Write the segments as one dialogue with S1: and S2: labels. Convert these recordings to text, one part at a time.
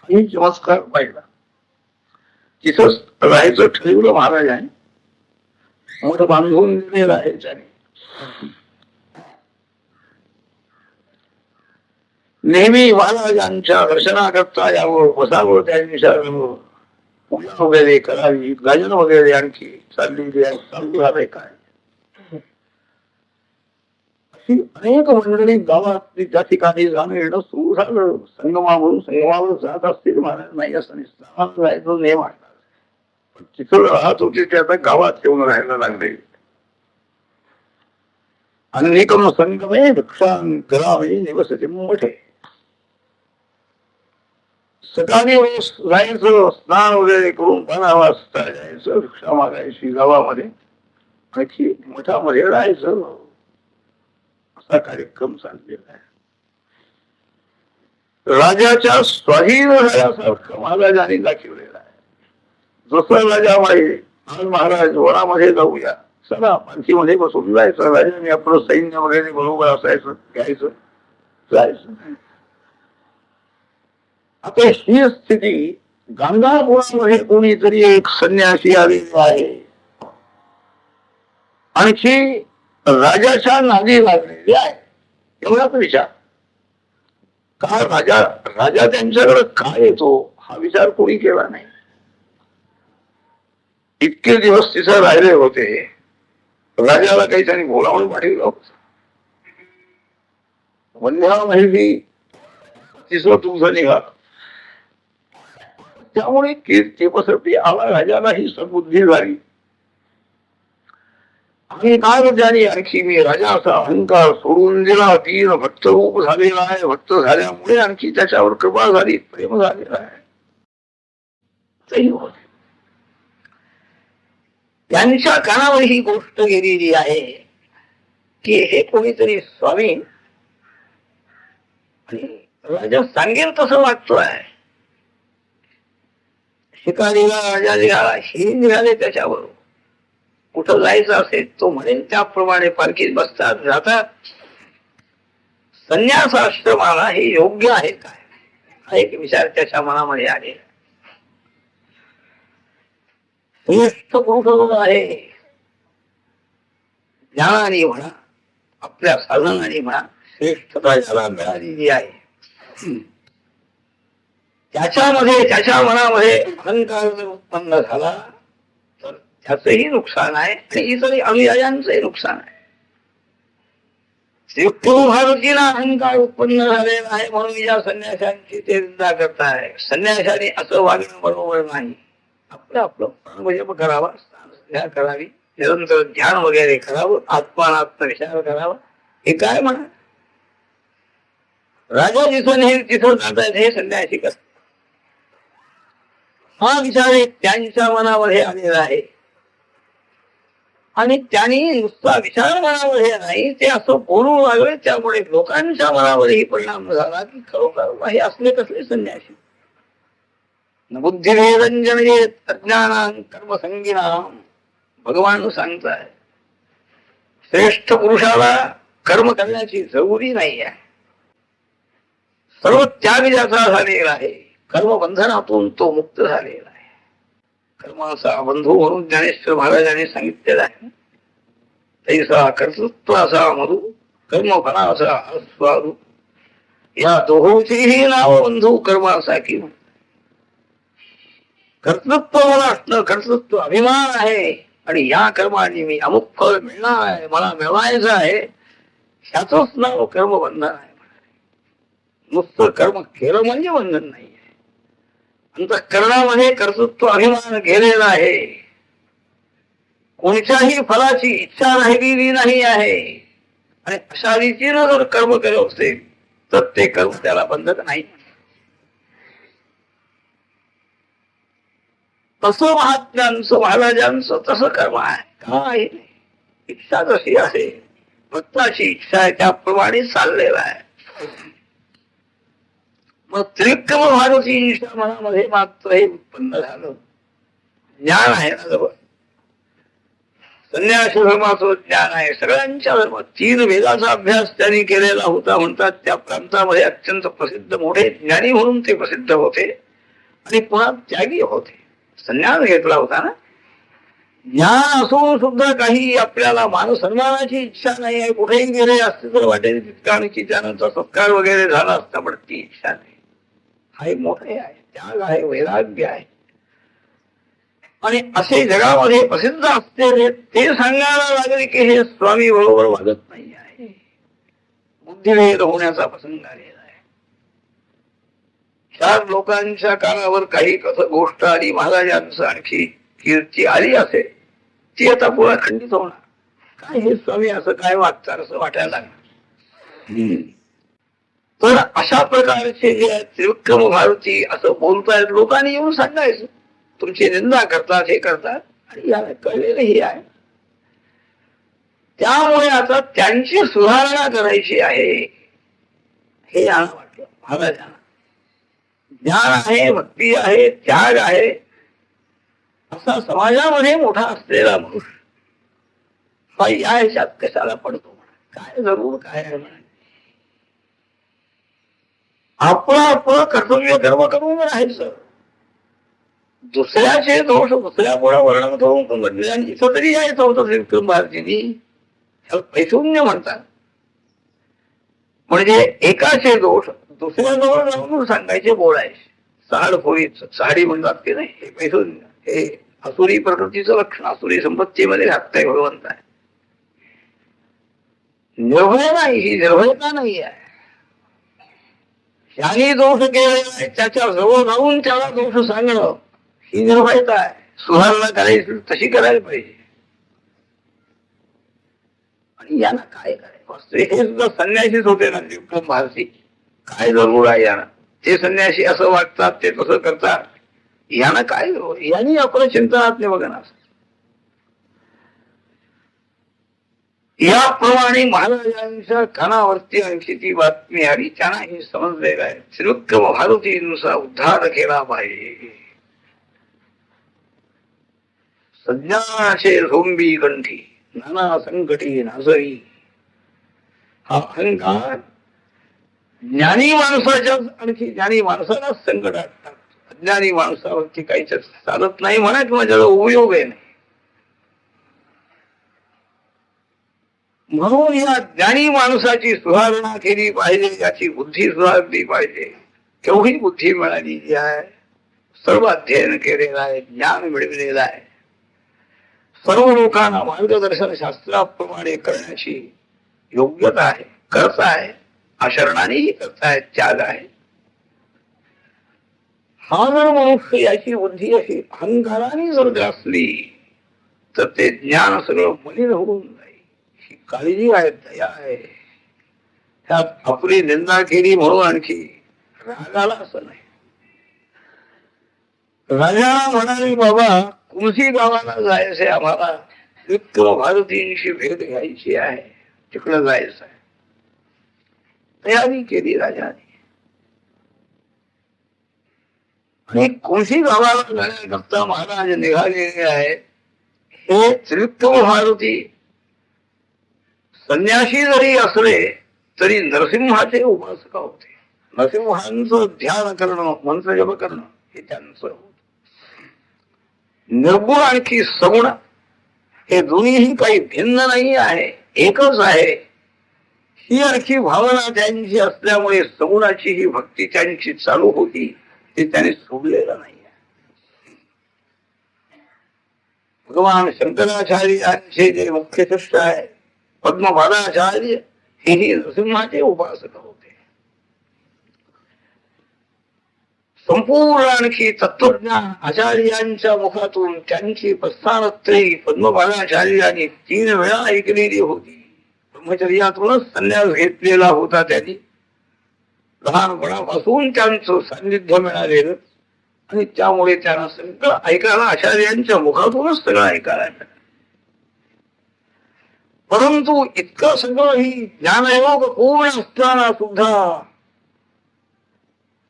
S1: ही चमत्कार पाहिला. तिथंच राहायचं ठरवलं महाराजांनी. मठ बांधून दिलेलं आहे त्याने. नेहमी महाराजांच्या दर्शनाकरता यावं, बसावं, त्यांनी विचारावं, पूजा वगैरे करावी, गाजन वगैरे आणखी चाललेली आहे, चालू झालंय काय. अशी अनेक मंडळी गावात त्या ठिकाणी जाणं येणं सुरू झालं. संगमावरून संगमावर जात असतील महाराज, नाही असं निसतं जायचं नेम आणला. तिथं राहत होते ते आता गावात येऊन राहायला लागले. अनेकम संगमे वृक्षां ग्रामे निवसते मठे. सकाळी जायचं, स्नान वगैरे करून 12 वाजता जायचं, वृक्षा मागायची गावामध्ये, आणखी मठामध्ये राहायचं. असा कार्यक्रम चाललेला आहे. राजाच्या स्वाधीन झाल्यासारखं महाराजांनी दाखवलेला आहे. जसं राजा माळे, आज महाराज वनामध्ये जाऊया, चला पालखीमध्ये बसून जायचं. राजाने आपलं सैन्य वगैरे बरोबर असायचं, घ्यायचं, जायचं. आता ही स्थिती गाणगापुरामध्ये कोणीतरी एक संन्यासी आलेला आहे, आणखी राजाच्या नादी लागलेली आहे. एवढाच विचार का राजा त्यांच्याकडे काय येतो हा विचार कोणी केला नाही. इतके दिवस तिथं राहिले होते, राजाला काही त्यांनी बोलावून पाठवलं होतं. वंध्या महिली तिसरं तुझं निघाल, त्यामुळे कीर्ती पसरती आला. राजाला ही सद्बुद्धी झाली. आणि काय त्याने आणखी मी राजाचा अहंकार सोडून दिला, तीन भक्त रूप झालेला आहे. भक्त झाल्यामुळे आणखी त्याच्यावर कृपा झाली, प्रेम झालेला आहे. त्यांच्या कानावर ही गोष्ट गेलेली आहे की हे कोणीतरी स्वामी, राजा सांगेल तसं वाटतोय. शिकारीला राजा निघाला, हे निघाले त्याच्यावर. कुठं जायचं असेल तो म्हणेल त्याप्रमाणे पालखीत बसतात, जातात. संन्यास आश्रमाला हे योग्य आहे काय, हा एक विचार त्याच्या मनामध्ये आलेला. श्रेष्ठ पुरुष आहे, ज्ञानाने म्हणा, आपल्या साधनाने म्हणा, श्रेष्ठता ज्याला मिळालेली आहे, त्याच्यामध्ये त्याच्या मनामध्ये अहंकार जर उत्पन्न झाला तर त्याचंही नुकसान आहे आणि इतरही अनुयायांचंही नुकसान आहे. भारतीला अहंकार उत्पन्न झालेला आहे म्हणून या संन्याशांची ते निंदा करताय. संन्याशाने असं वागणं बरोबर नाही. आपलं आपलं प्राणभजप करावा, स्नान करावी, निरंतर ध्यान वगैरे करावं, आत्मानात्म विचार करावा. हे काय म्हणा, राजा जिथं नेहमी तिथं जातात हे संन्यासी करतात. हा विचार एक त्यांच्या मनामध्ये आलेला आहे आणि त्यांनी नुसता विचार मनामध्ये नाही, ते असं बोलू लागले. त्यामुळे लोकांच्या मनावरही परिणाम झाला की खरोखर हे असले कसले संन्यासी. बुद्धिनिरंजन अज्ञानां कर्मसंगिनां, भगवान सांगताय श्रेष्ठ पुरुषाला कर्म करण्याची जरुरी नाही आहे. सर्व त्याग ज्याचा झालेला आहे, कर्मबंधनातून तो मुक्त झालेला आहे. कर्माचा बंधू म्हणून ज्ञानेश्वर महाराजांनी सांगितलेला आहे. तैसा कर्तृत्वाचा मधु, कर्मफलाचा आस्वादू, या दोहोचीही नाव बंधू कर्माचा की. कर्तृत्व मला असणं, कर्तृत्व अभिमान आहे आणि या कर्माने मी अमुक फळ मिळणार आहे, मला मिळवायचं आहे, ह्याचंच नाव कर्मबंधन आहे. नुसतं कर्म केलं म्हणजे बंधन नाही आहे. अंतःकरणामध्ये कर्तृत्व अभिमान गेलेला आहे. कोणत्याही फलाची इच्छा राहिलेली नाही आहे आणि अशा रीतीनं जर कर्म करत असेल तर ते कर्म त्याला बंधक नाही. तसं महात्म्यांचं, महाराजांचं तसं कर्म आहे. काय इच्छा जशी आहे, भक्ताची इच्छा आहे त्याप्रमाणे चाललेला आहे. मग त्रिक्रम भारती मनामध्ये मात्र हे उत्पन्न झालं. ज्ञान आहे ना जवळ, संन्यास धर्माचं ज्ञान आहे. सगळ्यांच्या धर्मात 3 वेदाचा अभ्यास त्यांनी केलेला होता म्हणतात. त्या प्रांतामध्ये अत्यंत प्रसिद्ध मोठे ज्ञानी म्हणून ते प्रसिद्ध होते. आणि पुन्हा त्यागी होते. संन्यास घेतला होता ना. ज्ञान असून सुद्धा काही आपल्याला मानसन्मानाची इच्छा नाही आहे. कुठेही गेले असते तर वाटेल तितका आणखी त्यानंतर सत्कार वगैरे झाला असता, पण ती इच्छा नाही. हा एक मोठे आहे, त्याग आहे, वैराग्य आहे. आणि असे जगामध्ये प्रसिद्ध असते ते सांगायला लागले की हे स्वामी बरोबर वागत नाही आहे, बुद्धिभेद होण्याचा प्रसंग आलेला आहे. 4 लोकांच्या कानावर काही गोष्ट आली, महाराजांचं आणखी कीर्ती आली असेल, ती आता पुन्हा खंडित होणार. काय हे स्वामी असं काय वागतात असं वाटायला लागलं. तर अशा प्रकारचे जे त्रिविक्रम भारती असं बोलतायत, लोकांनी येऊन सांगायचं तुमची निंदा करतात, हे करतात, आणि याला कळलेलंही आहे. त्यामुळे आता त्यांची सुधारणा करायची आहे हे याला वाटलं महाराजांना. ज्ञान आहे, भक्ती आहे, त्याग आहे, असा समाजामध्ये मोठा असलेला मनुष्य हा या ह्याच्यात कशाला पडतो म्हणा, काय जरूर काय आहे म्हणा. आपलं कर्तव्य कर्म करून राहायचं. दुसऱ्याचे दोष दुसऱ्यापुढे वर्णन करून इथं तरी यायचं होतं त्रिविक्रम भारतींनी. त्याला पैशून्य म्हणतात. म्हणजे एकाचे दोष दुसऱ्याजवळ जाऊन सांगायचे, बोलायचे. साडी म्हणतात की नाही, हे पैशून्य, हे असुरी प्रकृतीचं लक्षण, असुरी संपत्तीमध्ये घातलंय भगवंत आहे. निर्भय नाही, ही निर्भयता नाही आहे. ज्याने दोष केलेला आहे त्याच्या जवळ जाऊन त्याला दोष सांगणं ही निर्भयता आहे. सुधारणा करायची तशी करायला पाहिजे. आणि यांना काय करायचं, हे सुद्धा संन्यासीच होते ना त्रिविक्रम भारती. काय जरूर आहे यांना, ते संन्यासी असं वागतात, ते तसं करतात, यांना काय जरूर. यांनी आपलं चिंतनात नाही बघा ना. याप्रमाणे महाराजांच्या कानावरती आणखी ती बातमी आली. त्यांना हे समजलेलं आहे त्रिविक्रम भारतींचा उद्धार केला पाहिजे. सज्ञानाचे झोंबी कंठी, नाना संकटी नासरी. हा अहंकार ज्ञानी माणसाच्या आणखी ज्ञानी माणसालाच संकट असतात. अज्ञानी माणसावरती काहीच चालत नाही म्हणा, किंवा ज्याला उपयोग आहे नाही. म्हणून या ज्ञानी माणसाची सुधारणा केली पाहिजे, याची बुद्धी सुधारली पाहिजे. केवढी बुद्धी मिळालेली आहे, सर्व अध्ययन केलेलं आहे, ज्ञान मिळवलेलं आहे. सर्व लोकांना मार्गदर्शन शास्त्राप्रमाणे करण्याची योग्यता आहे, करता आहे, आचरणानेही करतायत, त्याग आहे. हा जर मनुष्य याची बुद्धी अशी अहंकाराने जर ग्रासली तर ते ज्ञान सगळं मलिन होऊन जाईल. ही काळजी आहे, दया आहे. ह्यात आपली निंदा केली म्हणून आणखी रागाला असं नाही. राजाला म्हणाले, बाबा कुमसी गावाला जायचंय आम्हाला, त्रिविक्रम भारतींशी भेट घ्यायची आहे, तिकडं जायचं आहे. तयारी केली राजाने. आणि कुमसी गावाला जाण्याकरता महाराज निघालेले आहेत. हे त्रिविक्रम भारती संन्यासी जरी असले तरी नरसिंहाचे उपासक होते. नरसिंहांचं ध्यान करणं, मंत्रजप करणं हे त्यांचं होत. निर्गुण आणखी सगुण हे दोन्हीही काही भिन्न नाही आहे, एकच आहे. ही आणखी भावना त्यांची असल्यामुळे सगुणाची ही भक्ती त्यांची चालू होती, ते त्याने सोडलेलं नाही. भगवान शंकराचार्यांचे जे मुख्य शिष्य आहे पद्मपादाचार्य, हेही नरसिंहाचे उपासक होते. संपूर्ण आणखी तत्वज्ञान आचार्यांच्या मुखातून त्यांची प्रस्थानत्रयी पद्मपादाचार्यांनी 3 वेळा ऐकलेली होती. ब्रह्मचर्यातूनच संन्यास घेतलेला होता त्यांनी. लहानपणापासून त्यांचं सान्निध्य मिळालेलं आणि त्यामुळे त्यांना सगळं ऐकायला आचार्यांच्या मुखातूनच सगळं ऐकायला मिळालं. परंतु इतकं सगळं ही ज्ञानयोग पूर्ण असताना सुद्धा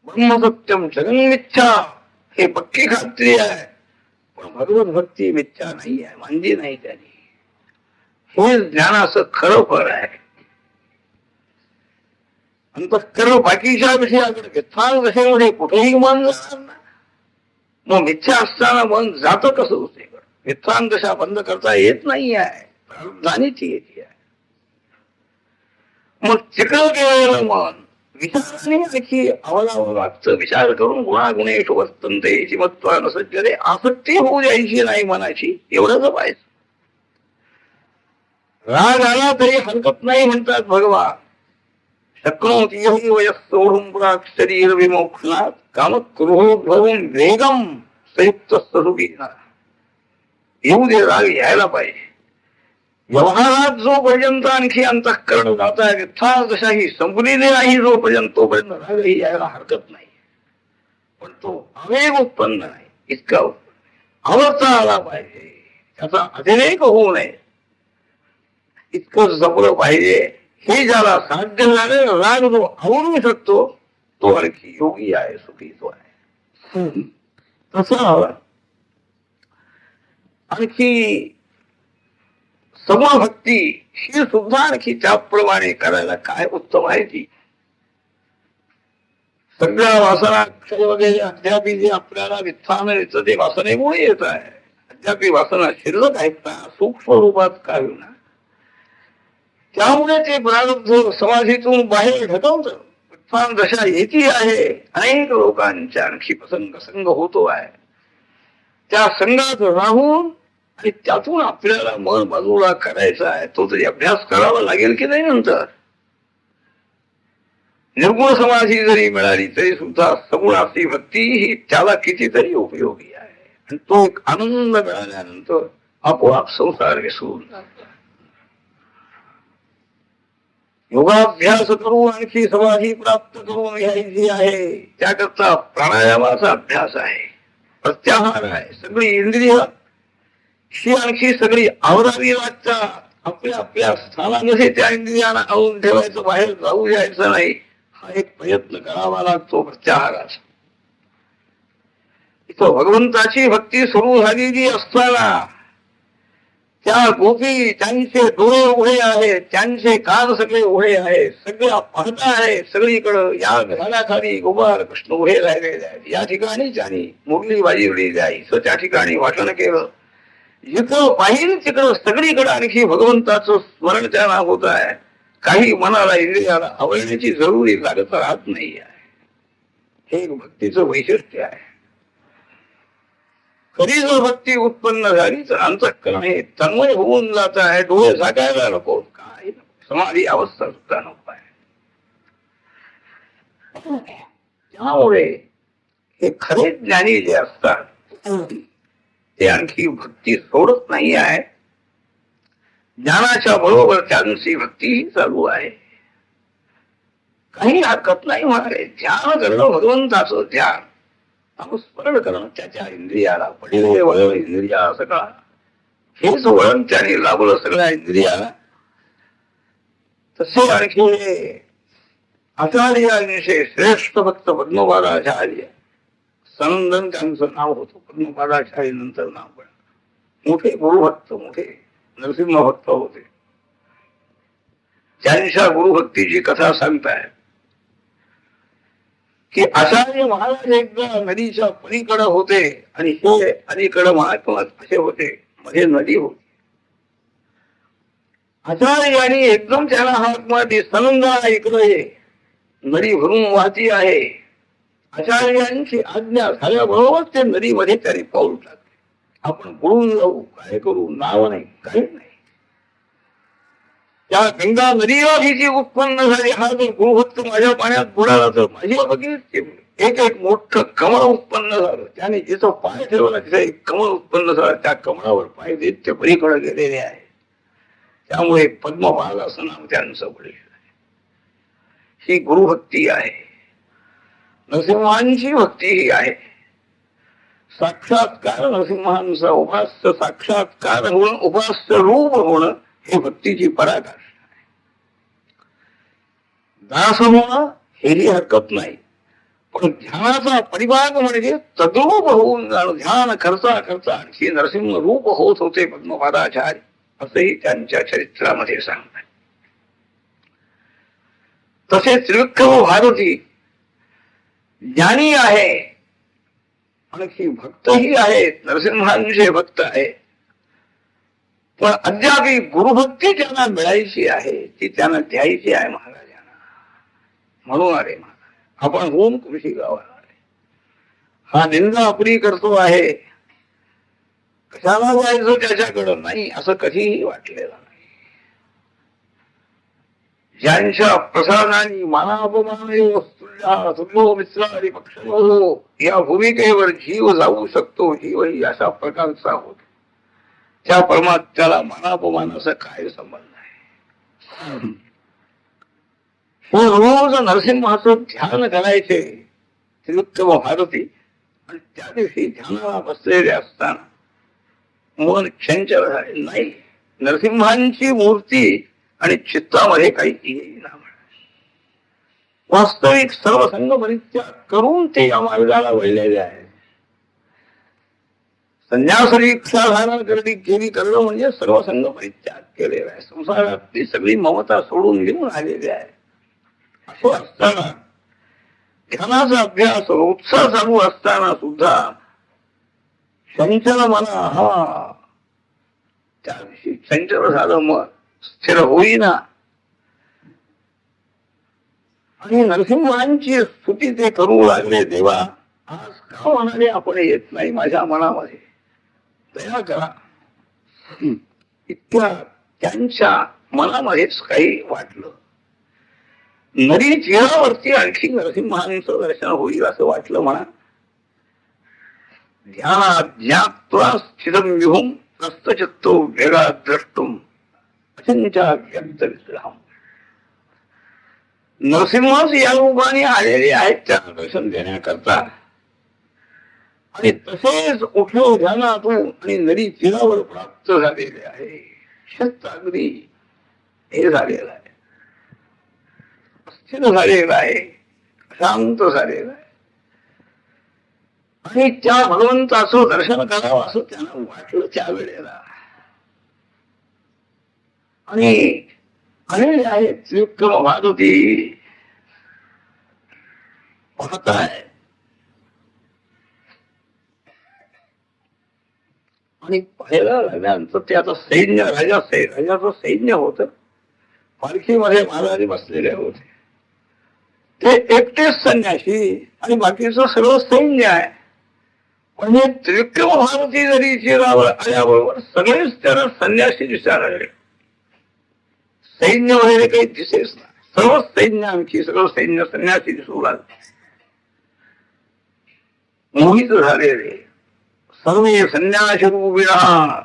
S1: ब्रह्मसत्यम जगन्मिथ्या हे पक्की खात्री आहे, पण भगवत भक्ती मिथ्या नाही आहे, मांदी नाही त्याने. हे ज्ञानाचं खरं फळ आहे. अंतःकरण बाकीच्या विषयाकडे व्यथान दशेमध्ये कुठेही मान जाणार नाही. मग मिथ्या असताना मन जातं कसं होते? वित्तान दशा बंद करता येत नाही आहे, प्रारब्धानेची येते आहे. मग तिकडं गेलेलं मन विचाराने आणखी अवलावं लागतं. विचार करून गुणागुणेश वर्तनते मत्वा नसज्जते, आसक्ती होऊ द्यायची नाही मनाची, एवढंच पाहिजे. राग आला तरी हरकत नाही म्हणतात भगवान. शक्नोती वयस सोढुं प्राक् शरीर विमोक्षणात कामक्रोधोद्भवं वेगम संयुक्त स्वरूपीना. येऊ दे, राग यायला पाहिजे. व्यवहारात जोपर्यंत आणखी अंतःकरण जात आहे, विठ्ठल दशाही संपलेली नाही जोपर्यंत, तोपर्यंत रागही यायला हरकत नाही. पण तो आवेग उत्पन्न नाही, इतका आवडता आला पाहिजे, त्याचा अतिरेक होऊ नये, इतकं जपलं पाहिजे. हे ज्याला साध्य झाले, राग जो आवडू शकतो, तो आणखी योगी आहे, सुखी तो आहे. तसं आणखी सगुण भक्ती ही सुद्धा आणखी त्याप्रमाणे करायला काय उत्तम आहे. ती सगळ्या वासना क्षय वगैरे अद्यापी जे आपल्याला वित्थान येतं ते वासनेमुळे येत आहे. अद्यापी वासना शिल्लक आहेत ना, सूक्ष्म रूपात काय होणार, त्यामुळे ते प्रारब्ध समाधीतून बाहेर ढकलतं. वित्थान दशा येती आहे, अनेक लोकांच्या आणखी संग होतो आहे. त्या संघात राहून आणि त्यातून आपल्याला मन बाजूला करायचा आहे, तो तरी अभ्यास करावा लागेल की नाही. नंतर निर्गुण समाधी जरी मिळाली तरी सुद्धा सगुणाची भक्ती ही त्याला कितीतरी उपयोगी आहे. आणि तो एक आनंद मिळाल्यानंतर आपोआप संसार विसरून जातो. योगाभ्यास करून आणखी समाधी प्राप्त करून घ्यायची आहे, त्याकरता प्राणायामाचा अभ्यास आहे, प्रत्याहार आहे. सगळी इंद्रिय ही आणखी सगळी आवरावी लागतात. आपल्या आपल्या स्थानामध्ये त्या इंद्रियांना आवरून ठेवायचं, बाहेर जाऊ द्यायचं नाही. हा एक प्रयत्न करावा लागतो प्रत्याहाराचा. इथं भगवंताची भक्ती सुरू झालेली असताना त्या गोपी, त्यांचे डोळे उघडे आहेत, त्यांचे कान सगळे उघडे आहेत, सगळ्या पाहता आहे सगळीकडं. या घराखाली गोपाळ कृष्ण उभे राहिलेले आहेत. या ठिकाणी त्यांनी मुरली वाजवलेली आहे, इथं त्या ठिकाणी वाचन केलं. जिथं पाहिजे तिकडं सगळीकडे आणखी भगवंताचं स्मरण त्यांना होत आहे. काही मनाला इंद्रियाला आवडण्याची जरुरी लागत राहत नाही आहे. हे एक भक्तीचं वैशिष्ट्य आहे. खरी जर भक्ती उत्पन्न झाली तर अंतःकरण हे तन्मय होऊन जात आहे. डोळे झाकायला नको, काय समाधी अवस्था सुद्धा नको आहे. त्यामुळे हे खरे ज्ञानी जे असतात ते आणखी भक्ती सोडत नाही आहे. ज्ञानाच्या बरोबर त्यांची भक्तीही चालू आहे. काही हरकत नाही म्हणाले. ध्यान करणं, भगवंताचं ध्यान, स्मरण करणं, त्याच्या इंद्रियाला पडलेले वळण इंद्रिया सगळा, हेच वळण त्याने लाभलं सगळ्या इंद्रियाला. तसे आणखी आचार्यांचे श्रेष्ठ भक्त पद्मपादाचार्य सनंदन त्यांचं नाव होतं. पद्मपादाचार्य नंतर नाव पडलं. मोठे गुरुभक्त, मोठे नरसिंह भक्त होते. त्यांच्या गुरुभक्तीची कथा सांगताय की आचार्य महाराज एकदा नदीच्या पलीकडे होते आणि हे अलीकडे महात्मा असे होते, मध्ये नदी होती. आचार्याने एकदम त्याला हाक मारली, सनंदा इकडे ये, नदी भरून वाहती आहे. आचार्यांची आज्ञा झाल्याबरोबर ते नदीमध्ये त्याने पाऊल टाकले. आपण बुडून जाऊ, काय करू, नाव नाही, काही नाही. त्या गंगा नदीला भीती उत्पन्न झाली. हा जर गुरुभक्त माझ्या पाण्यात बुडाला तर माझी बघितली. एक एक मोठं कमळ उत्पन्न झालं. त्याने जिथं पाय ठेवला तिथे एक कमळ उत्पन्न झालं. त्या कमळावर पाय देत ते पलीकडे गेलेले आहे. त्यामुळे पद्मपाद असं नाव त्यांचं पडलेलं आहे. ही गुरुभक्ती आहे. नरसिंहांची भक्ती ही आहे. साक्षात्कार नरसिंहांचा उपास्य साक्षात्कार होणं, उपास्य रूप होणं, हे भक्तीची पराकाष्ठा आहे. दास होणं हेही हरकत नाही, पण ध्यानाचा परिभाग म्हणजे तद्रूप होऊन जाणं. ध्यान करता करता आणखी नरसिंह रूप होत होते पद्मपादाचार्य, असंही त्यांच्या चरित्रामध्ये सांगतात. तसे त्रिविक्रम भारती ज्ञानी आहे आणखी भक्तही आहेत, नरसिंहांचे भक्त आहेत, पण अद्याप गुरुभक्ती त्यांना मिळायची आहे, ती त्यांना द्यायची आहे महाराजांना. म्हणून अरे महाराज आपण होऊन कृषी गावाला हा निंदा आपली करतो आहे, कशाला जायचं त्याच्याकडं नाही असं कधीही वाटलेलं नाही. ज्यांच्या प्रसादाने मानापमानो मित्रारी पक्ष या भूमिकेवर जीव जाऊ शकतो, जीवही अशा प्रकारचा होतो, त्या परमात्म्याला मानापमानाचा काय संबंध आहे. रोज नरसिंहाचं ध्यान करायचे त्रिविक्रम भारती, आणि त्या दिवशी ध्यानाला बसलेले असताना मन चंचल झाले नाही. नरसिंहांची मूर्ती आणि चित्तामध्ये काही येईना. वास्तविक सर्वसंग परित्याग करून ते या मार्गाला वळलेले आहे. संन्यास दीक्षा धारण केली करणं म्हणजे सर्वसंग परित्याग केलेला आहे. संसारातली सगळी ममता सोडून घेऊन आलेली आहे. असं असताना ध्यानाचा अभ्यास रोजचा चालू असताना सुद्धा चंचल मना हा त्या दिवशी चंचल झालं, मन स्थिर होईना. आणि नरसिंहांची स्तुती ते करू लागले. देवा आज का म्हणाले आपण येत नाही माझ्या मनामध्ये, दया करा. इतक्या त्यांच्या मनामध्येच काही वाटलं. नदी तीरावरती आणखी नरसिंहांचं दर्शन होईल असं वाटलं म्हणा. ध्यानात ज्ञात्वा स्थिरं विभुं कस्तचित्तो वेगात् द्रष्टुं अचिंत्या व्यक्त विश्राम. नरसिंहच या रूपाने आलेले आहेत त्यांना दर्शन देण्याकरता. आणि तसेच उठलो ध्यानातून आणि नदी तीरावर प्राप्त झालेले आहे. शत अगदी हे झालेलं आहे, स्थिर झालेलं आहे, शांत झालेलं आहे. आणि त्या भगवंताचं दर्शन करावं असं त्यांना वाटलं त्यावेळेला. आणि आलेले आहेत त्रिविक्रम भारती पाहताय. आणि पाहायला लागल्यानंतर ते आता सैन्य राजाचं सैन्य होतं. पालखीमध्ये महाराज बसलेले होते. ते एकटेच संन्यासी आणि बाकीचं सगळं सैन्य आहे. म्हणजे त्रिविक्रम भारती जरी चिरावर आल्याबरोबर सगळेच त्याला संन्यासी दिसायला लागले. सैन्य वगैरे काही दिसेच नाही. सर्व सैन्य आणखी सगळं सैन्य संन्यासी दिसू लागले. मोहित झालेले सर्व संन्यासी रूपिणा,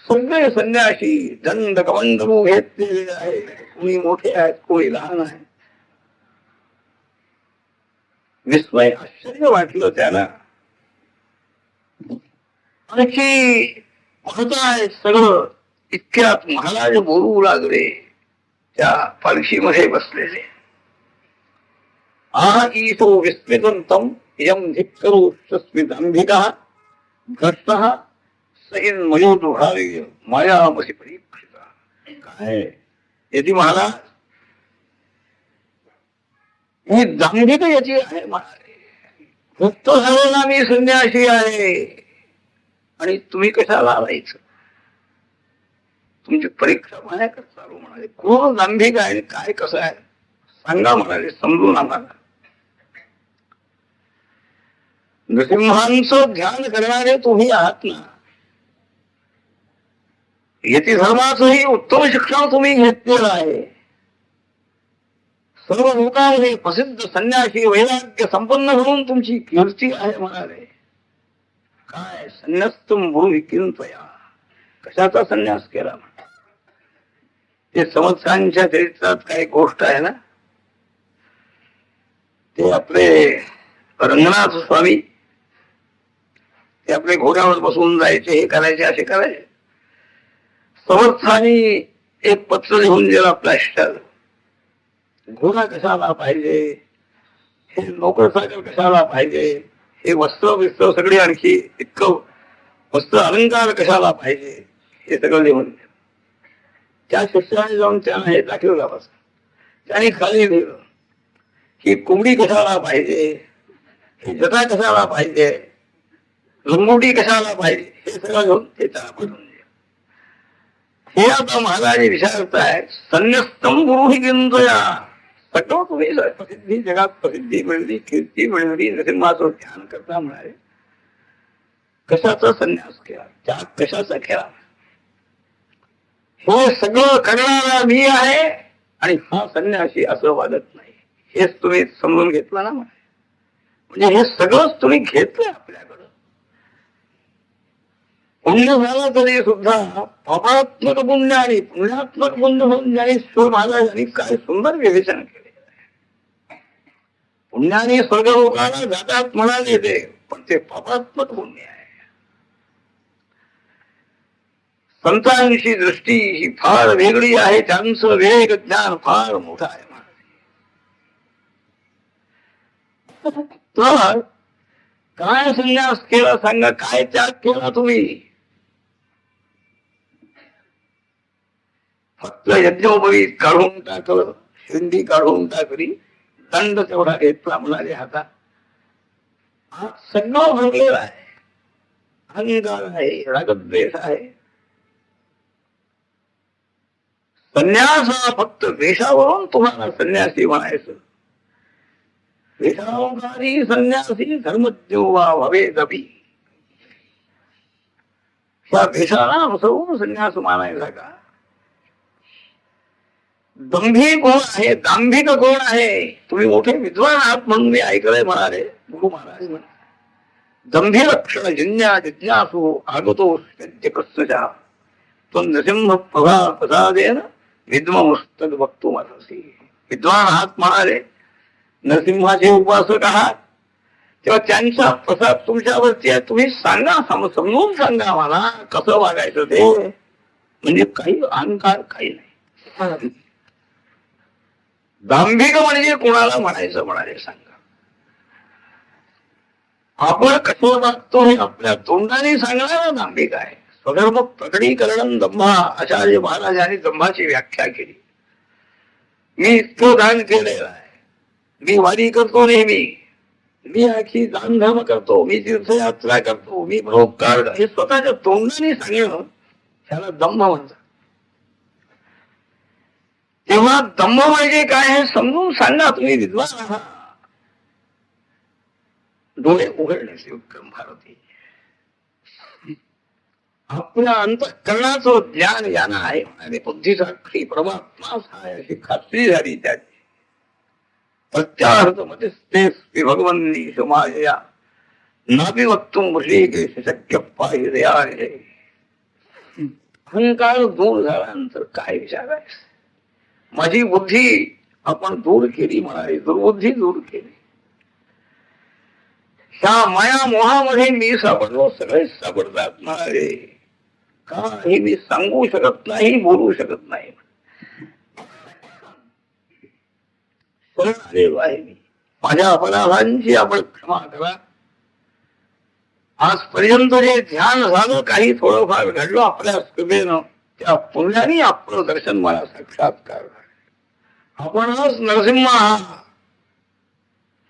S1: सगळे संन्यासी दंड कमंडलू घेतलेले आहे. कोणी मोठे आहेत, कोणी लहान आहे. विस्मय आश्चर्य वाटलं त्याला. आणखी पाहताय सगळं. इतक्यात महाराज बोलू लागले त्या पालखीमध्ये बसलेले. आ ईशो विस्मितंतम यम धिक्करो स्मितांबिका भ्रष्टः सैन मयोदुहार्य मायामसी परीक्षिता. काय यती महाराज, ही दांभिक याची आहे महाराज. भक्त झालेला मी संन्यासी आहे आणि तुम्ही कशाला आलायचं? तुमची परीक्षा माझ्याकडे चालू म्हणाले. कोण दांभिक आहे, काय कसं आहे सांगा म्हणाले, समजून आम्हाला. नृसिंहांचं ध्यान करणारे तुम्ही आहात ना. यती धर्माचंही उत्तम शिक्षण तुम्ही घेतलेलं आहे. सर्व लोकांमध्ये प्रसिद्ध संन्यासी वैराग्य संपन्न म्हणून तुमची कीर्ती आहे म्हणाले. काय संन्यास्तम भूमी किंतया, कशाचा संन्यास केला? ते समर्थांच्या चरित्रात काही गोष्ट आहे ना. ते आपले रंगनाथ स्वामी ते आपले घोड्यावर बसून जायचे, हे करायचे, असे करायचे. समर्थांनी एक पत्र लिहून दिला प्लॅस्टर. घोडा कशाला पाहिजे, हे नोकर चाकर कशाला पाहिजे, हे वस्त्र विस्त्र सगळे आणखी इतकं वस्त्र अलंकार कशाला पाहिजे, हे सगळं लिहून दिलं. त्या शिष्याने जाऊन त्यांना हे दाखवलं. त्याने खाली लिहिलं की कोंबडी कशाला पाहिजे, जटा कशाला पाहिजे, लंगोटी कशाला पाहिजे, हे सगळं घेऊन ते त्याला पाठवून दे. हे आता महाराज विचारतायत. संन्यस्तम गुरुही किंतया, सगळं तुम्ही प्रसिद्धी, जगात प्रसिद्धी मिळली, कीर्ती मिळवली, नरसिंहाचं ध्यान करता म्हणाले, कशाचा संन्यास केला, त्याग कशाचा केला. हे सगळं करणारा मी आहे आणि हा संन्यासी असं वागत नाही. हेच तुम्ही समजून घेतलं ना. म्हणजे हे सगळंच तुम्ही घेतलंय आपल्याकडं. पुण्य झालं तरी सुद्धा पापात्मक पुण्य आणि पुण्यात्मक पुण्य म्हणून ज्ञानेश्वर महाराजांनी काय सुंदर विवेचन केले. पुण्याने स्वर्ग लोकांना जातात म्हणाले ते, पण ते पापात्मक पुण्य आहे. संतांची दृष्टी ही फार वेगळी आहे, त्यांचं विवेक ज्ञान फार मोठं आहे. तर काय संन्यास केला सांगा, काय त्याग केला तुम्ही. फक्त यज्ञोपवीत काढून टाकलं, शिंदी काढून टाकली, दंड तेवढा घेतला म्हणाले हातात. हा सगळं भरलेला आहे. अहंकार आहे, रागद्वेष आहे. संन्यास हा फक्त वेशावरून तुम्हाला संन्यासी म्हणायचं. वेशावकारी संन्यासी धर्मज्ञोवा भवेदपि. त्या वेशाला अनुसरून संन्यास मानायचा का. दंभी कोण आहे, दांभिक कोण आहे. तुम्ही मोठे विद्वान आहात म्हणून मी ऐकलंय म्हणाले गुरु महाराज म्हणे. दंभी लक्षण जिज्ञा जिज्ञासु आगतो कस्यचा तो नृसिंह प्रसादेन विद्वमुस्तद वक्तुमर्हसि. विद्वान आहात म्हणाले, नरसिंहाचे उपासक आहात, तेव्हा त्यांचा प्रसाद तुमच्यावरती आहे. तुम्ही सांगा, समजून सांगा मला कसं वागायचं ते. म्हणजे काही अहंकार काही नाही. दांभिक म्हणजे कोणाला म्हणायचं म्हणाले सांगा. आपण कसं वागतो हे आपल्या तोंडाने सांगणारा दांभिक आहे. स्वधर्म प्रकटीकरण दंभा, आचार्य महाराजांनी दंभाची व्याख्या केली. मी इतकं दान केलेलं आहे, मी वारी करतो नेहमी, मी आणखी दान धर्म करतो, मी तीर्थयात्रा करतो, मी परोपकार, हे स्वतःच्या तोंडाने सांगणं त्याला दंभ म्हणतात. तेव्हा दंभ म्हणजे काय हे समजून सांगा. तुम्ही विद्वान आहात. डोळे उघडण्याचे उपक्रम भारती. आपल्या अंतःकरणाचं ज्ञान यांना आहे आणि बुद्धीसाक्षी परमात्माच आहे अशी खात्री झाली त्याची. प्रत्याहृत मध्ये भगवंती समाजया नापि वक्तुम ऋषिकेश शक्य पाहिजे. अहंकार दूर झाल्यानंतर काय विचारायचं. माझी बुद्धी आपण दूर केली म्हणाली, दुर्बुद्धी दूर केली. ह्या माया मोहामध्ये मी सापडलो, सगळे सापडतात म्हणाले. का हे मी सांगू शकत नाही, बोलू शकत नाही. आलेलो आहे मी. माझ्या अपराधांची आपण क्षमा करा. आजपर्यंत जे ध्यान झालं, काही थोडंफार घडलं आपल्या कृपेनं, त्या पुण्याने आपलं दर्शन मला साक्षात्कार झालं. आपणच नरसिंहा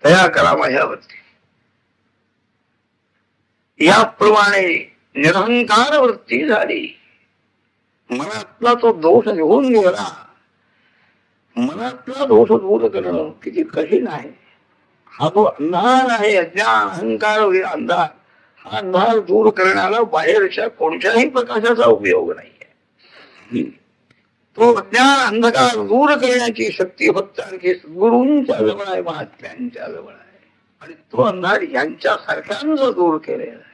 S1: दया करा माझ्यावरती. याप्रमाणे निरहंकार वृत्ती झाली. मनातला तो दोष निघून गेला. मनातला दोष दूर करणं किती कठीण आहे. हा जो अंधार आहे, अज्ञान अहंकार अंधार, हा अंधार दूर करण्याला बाहेरच्या कोणत्याही प्रकाशाचा उपयोग नाहीये. तो अज्ञान अंधकार दूर करण्याची शक्ती फक्त आणखी गुरूंच्या जवळ आहे, महात्म्यांच्या जवळ आहे. आणि तो अंधार यांच्या सारख्यांच दूर केलेला आहे.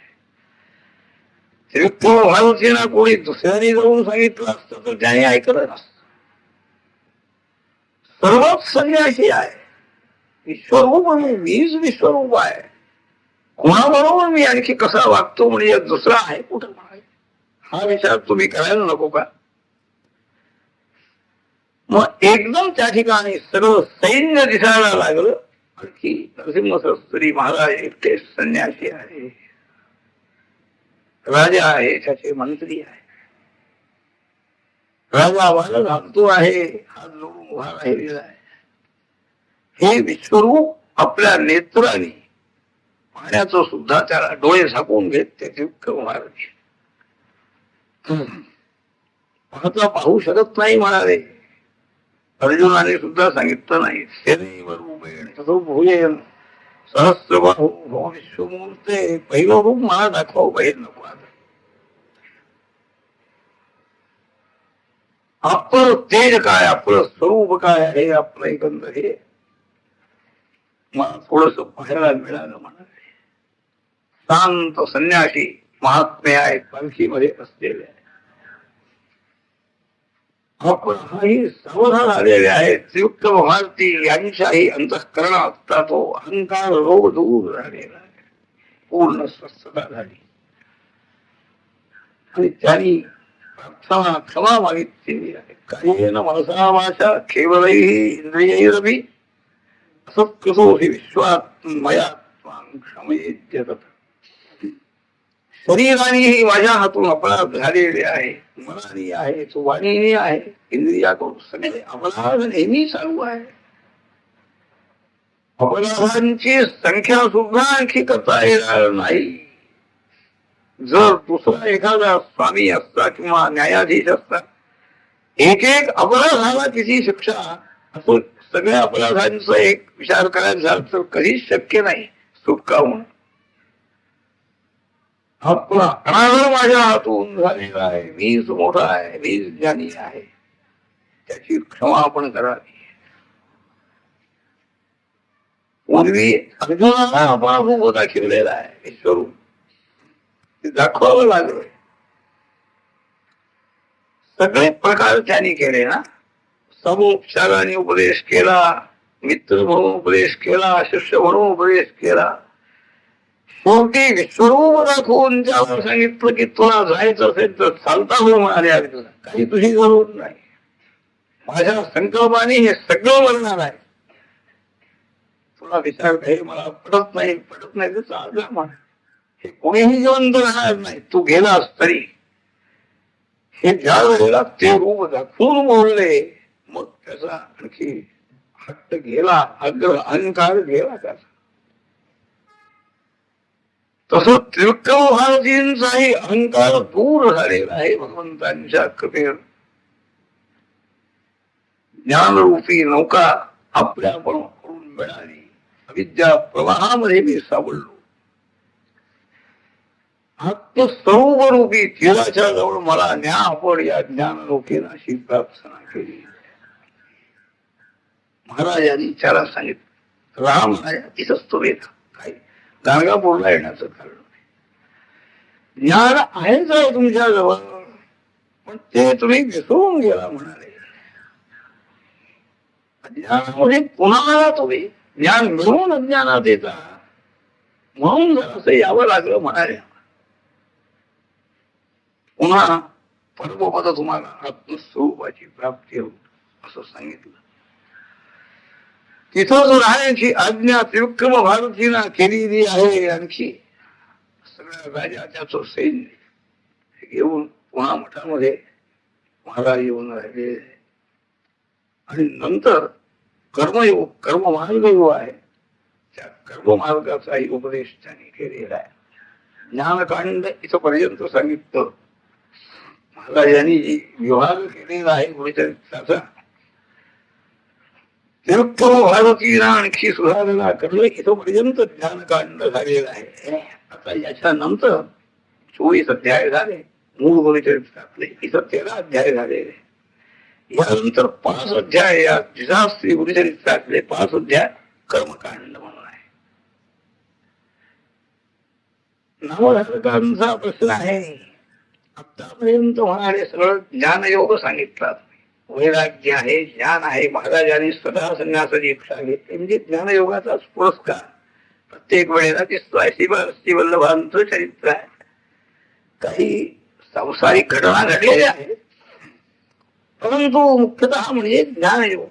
S1: श्रीना कोणी दुसऱ्याने जाऊन सांगितलं असतं तर त्याने ऐकलं नसतं. सर्वच संन्यासी आहे. विश्वरूप मीच विश्वरूप आहे. कोणाबरोबर मी आणखी कसा वागतो म्हणजे दुसरा आहे कुठं म्हणाय, हा विचार तुम्ही करायला नको का. मग एकदम त्या ठिकाणी सगळं सैन्य दिसायला लागलं. आणखी नरसिंह सरस्वती महाराज एकटे संन्यासी आहे, राजा आहे, त्याचे मंत्री आहे. राजा वाला घालतो आहे, हा जोडून उभा राहिलेला आहे. हे विश्वरूप आपल्या नेत्राने पाण्याचं सुद्धा त्याला डोळे झाकून घेत ते विक्रम महाराज पाहता पाहू शकत नाही म्हणाले. अर्जुनाने सुद्धा सांगितलं नाही. सेनेवर उभे भुजेन सहस्रबाहू विश्वमूर्ते, पहिलं रूप मला दाखव, बाहेर नको. आपलं तेज काय, आपलं स्वरूप काय आहे, आपलं एकंदर हे मला थोडस पाहायला मिळालं म्हणाले. शांत संन्यासी महात्मे आहेत, पालखीमध्ये असलेले आहे. आपण हाही सावधान आलेले आहेत. त्रियुक्त भारती यांच्याही अंतःकरणात तो अहंकार रोग दूर झालेला आहे, पूर्ण स्वस्थता झाली. आणि त्यांनी प्रार्थना क्षमा मागितलेली आहे. कायेन मनसा वाचा केवलैहि इंद्रियैरपि असत्कृतोहि विश्वात मया त्वां क्षमयेत्यतः. शरीरानेही माझ्या हातून अपराध झालेले आहे, मनाने आहे, वाणीने आहे, इंद्रियाकडून सगळे अपराध नेहमी चालू आहे. अपराधांची संख्या सुद्धा आणखी करता येणार नाही. जर दुसरा एखादा स्वामी असता किंवा न्यायाधीश असता, एक एक अपराधाला किती शिक्षा, असं सगळ्या अपराधांचा एक विचार करायचा झाला तर कधीच शक्य नाही सुटका होणं. आपला अनादर माझ्या हातून झालेला आहे, मीच मोठा आहे, मीच ज्ञानी आहे, त्याची क्षमा आपण करावी. पूर्वी अर्जुनाला आपण रूप दाखवलेला आहे, विश्वरूप दाखवावं लागलं. सगळे प्रकार त्यांनी केले ना. समोपचाराने उपदेश केला, मित्र म्हणून उपदेश केला, शिष्य म्हणून उपदेश केला. शेवटी विश्वरूप दाखवून त्याला सांगितलं की तुला जायचं असेल तर चालता हो म्हणाले. तुला काही तुझी जरूर नाही, माझ्या संकल्पाने हे सगळं बनणार आहे. तुला विचार हे मला पटत नाही तर चालला म्हणा, हे कोणीही जिवंत राहणार नाही. तू गेलास तरी हे ज्या वेळेला ते रूप दाखवून बोलले, मग त्याचा आणखी हट्ट गेला, अहंकार गेला त्याचा. तसं त्रिविक्रम भारतींचाही अहंकार दूर झालेला आहे भगवंतांच्या कृपेवर. ज्ञानरूपी नौका आपल्याकडून मिळाली. अविद्या प्रवाहामध्ये मी सावडलो. आत्मस्वरूप रूपी तीराच्या जवळ मला न्या, आपण या ज्ञान नौकेनं अशी प्रार्थना केली. महाराजांनी त्याला सांगितलं, राम म्हणाया तिथंच तो येत काही गाणगापूरला येण्याचं कारण नाही. ज्ञान आहेच आहे तुमच्या जवळ, पण ते तुम्ही विसरून गेला म्हणाले. अज्ञानामध्ये पुन्हा तुम्ही ज्ञान मिळवून अज्ञानात येता, म्हणून जर असं यावं लागलं म्हणाले. पुन्हा परमपद तुम्हाला आत्मस्वरूपाची प्राप्ती होईल असं सांगितलं. तिथं राहण्याची आज्ञा त्रिविक्रम भारतीनं केलेली आहे. आणखी सगळ्या राजा त्याचं सैन्य घेऊन पुन्हा मठामध्ये महाराज येऊन राहिले. आणि नंतर कर्मयोग, कर्ममार्ग जो आहे, त्या कर्ममार्गाचाही उपदेश त्यांनी केलेला आहे. ज्ञानकांड इथपर्यंत सांगितलं. महाराजांनी जी विभाग केलेला आहे गुरुचरित्राचा, त्रिविक्रम भारतीला आणखी सुधारणा करलं. इथपर्यंत ज्ञानकांड झालेलं आहे. आता याच्या नंतर 24 अध्याय झाले मूळ गुरुचरित्रातले, इथं 13 अध्याय झालेले. यानंतर 5 अध्याय या जिजाश्री गुरुचरित्रातले 5 अध्याय कर्मकांड म्हणून आहे. नामधारकांचा प्रश्न आहे. आतापर्यंत म्हणाले सगळं ज्ञानयोग सांगितला, वैराग्य आहे, ज्ञान आहे. महाराजांनी स्वतः संन्यासाची इच्छा घेतली म्हणजे ज्ञानयोगाचाच पुरस्कार. प्रत्येक वेळेला दिसतो आहे. श्रीवल्लभांचं चरित्र आहे. काही सांसारिक घटना घडलेल्या आहेत, परंतु मुख्यतः म्हणजे ज्ञानयोग.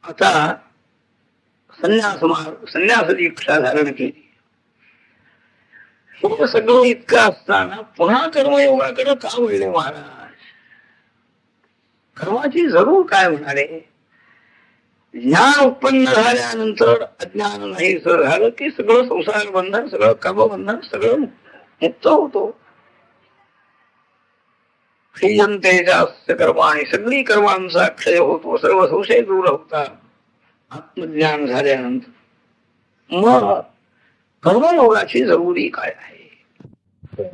S1: आता संन्यासाची इच्छा धारण केली. हे सगळं इतकं असताना पुन्हा कर्मयोगाकडे का वळले महाराज? कर्माची जरूर काय म्हणाले. ज्ञान उत्पन्न झाल्यानंतर अज्ञान नाही सर झालं की सगळं संसार बंधन, सगळं कर्मबंधन, सगळं मुक्त होतो. क्षीयन्ते कर्माणि, सगळी कर्मांचा क्षय होतो, सर्व संशय दूर होतात आत्मज्ञान झाल्यानंतर. मग कर्मयोगाची जरुरी काय आहे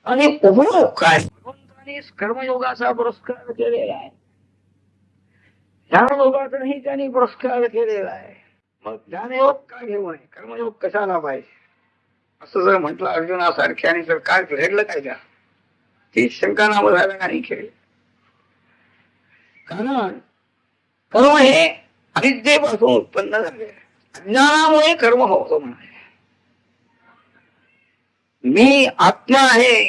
S1: आणि उपयोग काय? भगवंताने कर्मयोगाचा पुरस्कार केलेला आहे, ज्ञानयोगाचाही त्यांनी पुरस्कार केलेला आहे. मग ज्ञानयोग का घेऊ नये, कर्मयोग कशाला पाहिजे असं जर म्हटलं अर्जुनासारख्याने तर काय घडलं काय का? ती शंका नामधारण नाही केली. कारण कर्म हे अविद्येपासून उत्पन्न झाले, अज्ञानामुळे कर्म होतो म्हणाले. मी आत्मा आहे,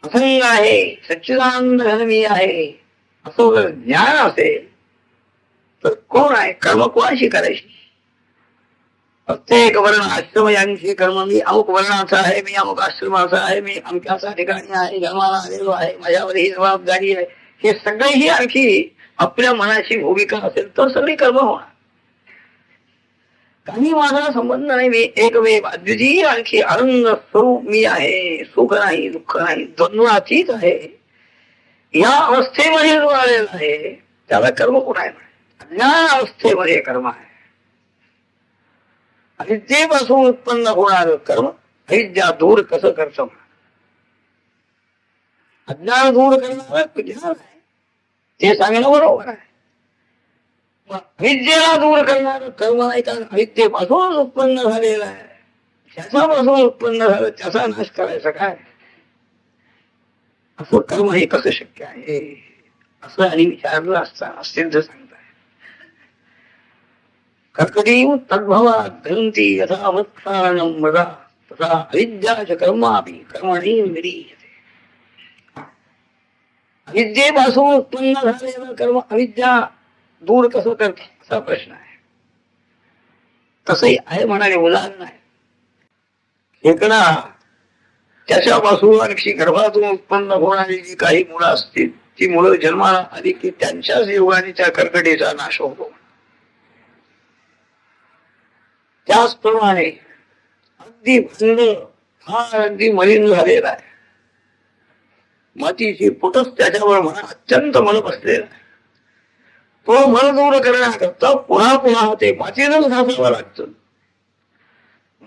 S1: असंग आहे, सच्चिदानंद घन मी आहे असं जर ज्ञान असेल तर कोण आहे कर्म कोणाशी करायची? प्रत्येक वर्ण आश्रम यांची कर्म, मी अमुक वर्णाचा आहे, मी अमुक आश्रमाचा आहे, मी अमुक्याच्या ठिकाणी आहे, जन्माला आलेलो आहे, माझ्यावर ही जबाबदारी आहे, हे सगळेही आणखी आपल्या मनाची भूमिका असेल तर सगळी कर्म होणार. काही माझा संबंध नाही, मी एकमेव अद्वितीय आणखी आनंद स्वरूप मी आहे, सुख नाही दुःख नाही, द्वंद्वातीत आहे, या अवस्थेमध्ये जो आलेला आहे त्याला कर्म कुठं आहे? अज्ञान अवस्थेमध्ये कर्म आहे. अविद्येपासून उत्पन्न होणार कर्म अविद्या दूर कसं करतं? अज्ञान दूर करणार ज्ञान आहे, ते सांगणं बरोबर आहे. अविद्येला दूर करणार कर्म नाही, कारण अविद्येपासून उत्पन्न झालेला आहे, त्याच्यापासून उत्पन्न झालं त्याचा नाश करायचा काय? असं कर्म हे कसं शक्य आहे असं आणि विचारलं असता सिद्ध सांगताय. कर्कटीव तद्भवात धरंती यथा वत्सानं मदा तथा अविद्याच कर्मापि कर्मणी विलीयते. अविद्येपासून उत्पन्न झालेलं कर्म अविद्या दूर कसं करते असा प्रश्न आहे. तसंही आहे म्हणाले उदाहरण आहे. खेकडा त्याच्यापासून आणखी गर्भातून उत्पन्न होणारी जी काही मुलं असतील ती मुलं जन्माला आली की त्यांच्याच योगाने त्या कर्कटीचा नाश होतो. त्याचप्रमाणे अगदी भंड फार अगदी मलिन झालेला आहे, मातीची पुटच त्याच्यावर म्हणा अत्यंत मन बसलेला आहे. तो मन दूर करण्याकरता पुन्हा पुन्हा ते मातीनं घासावं लागतं.